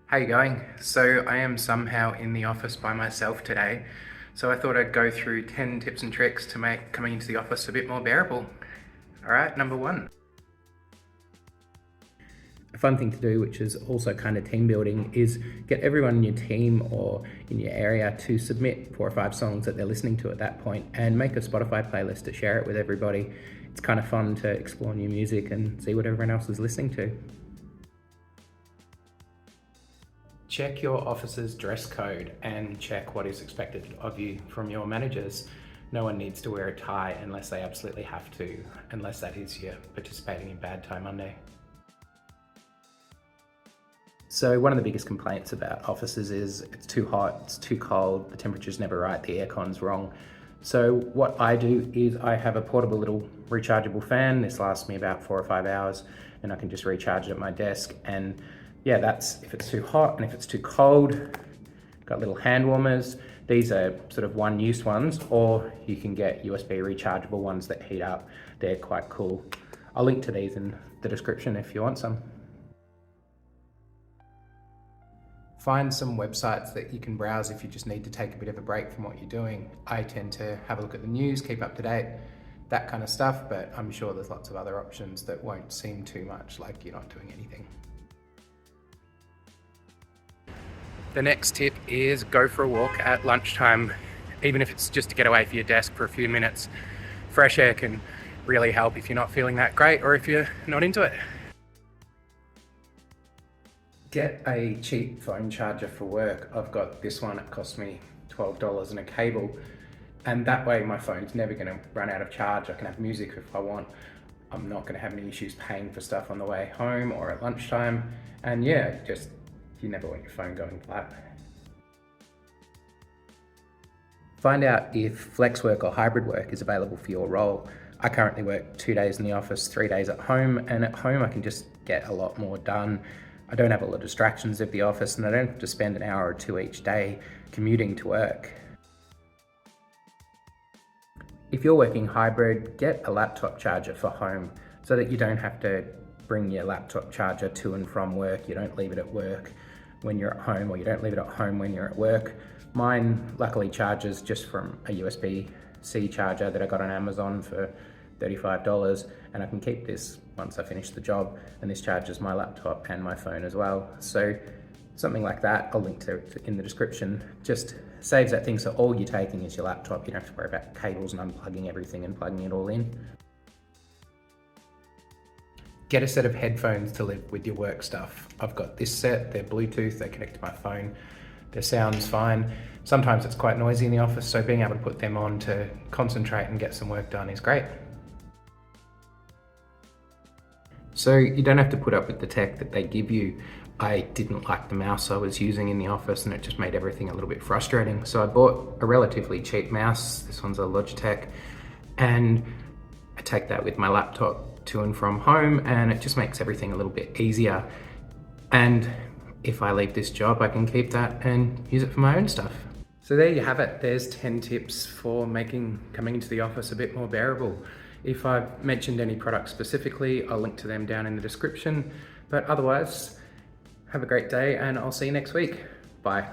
How you going? So I am somehow in the office by myself today, so I thought I'd go through 10 tips and tricks to make coming into the office a bit more bearable. Alright, number one. A fun thing to do, which is also kind of team building, is get everyone in your team or in your area to submit 4 or 5 songs that they're listening to at that point and make a Spotify playlist to share it with everybody. It's kind of fun to explore new music and see what everyone else is listening to. Check your office's dress code and check what is expected of you from your managers. No one needs to wear a tie unless they absolutely have to, unless that is you're participating in Bad Tie Monday. So one of the biggest complaints about offices is it's too hot, it's too cold, the temperature's never right, the aircon's wrong. So what I do is I have a portable little rechargeable fan. This lasts me about 4 or 5 hours and I can just recharge it at my desk. And yeah, that's if it's too hot, and if it's too cold, got little hand warmers. These are sort of one-use ones, or you can get USB rechargeable ones that heat up. They're quite cool. I'll link to these in the description if you want some. Find some websites that you can browse if you just need to take a bit of a break from what you're doing. I tend to have a look at the news, keep up to date, that kind of stuff, but I'm sure there's lots of other options that won't seem too much like you're not doing anything. The next tip is go for a walk at lunchtime, even if it's just to get away from your desk for a few minutes. Fresh air can really help if you're not feeling that great or if you're not into it. Get a cheap phone charger for work. I've got this one, it cost me $12 and a cable, and that way my phone's never going to run out of charge. I can have music if I want. I'm not going to have any issues paying for stuff on the way home or at lunchtime, and yeah, just you never want your phone going flat. Find out if flex work or hybrid work is available for your role. I currently work 2 days in the office, 3 days at home, and at home I can just get a lot more done. I don't have a lot of distractions at the office, and I don't have to spend an hour or 2 each day commuting to work. If you're working hybrid, get a laptop charger for home so that you don't have to bring your laptop charger to and from work. You don't leave it at work when you're at home, or you don't leave it at home when you're at work. Mine luckily charges just from a USB-C charger that I got on Amazon for $35, and I can keep this once I finish the job, and this charges my laptop and my phone as well. So something like that, I'll link to in the description, just saves that thing so all you're taking is your laptop. You don't have to worry about cables and unplugging everything and plugging it all in. Get a set of headphones to live with your work stuff. I've got this set, they're Bluetooth, they connect to my phone. Their sound's fine. Sometimes it's quite noisy in the office, so being able to put them on to concentrate and get some work done is great. So you don't have to put up with the tech that they give you. I didn't like the mouse I was using in the office, and it just made everything a little bit frustrating. So I bought a relatively cheap mouse. This one's a Logitech, and I take that with my laptop to and from home, and it just makes everything a little bit easier. And if I leave this job, I can keep that and use it for my own stuff. So there you have it. There's 10 tips for making coming into the office a bit more bearable. If I've mentioned any products specifically, I'll link to them down in the description. But otherwise, have a great day and I'll see you next week. Bye.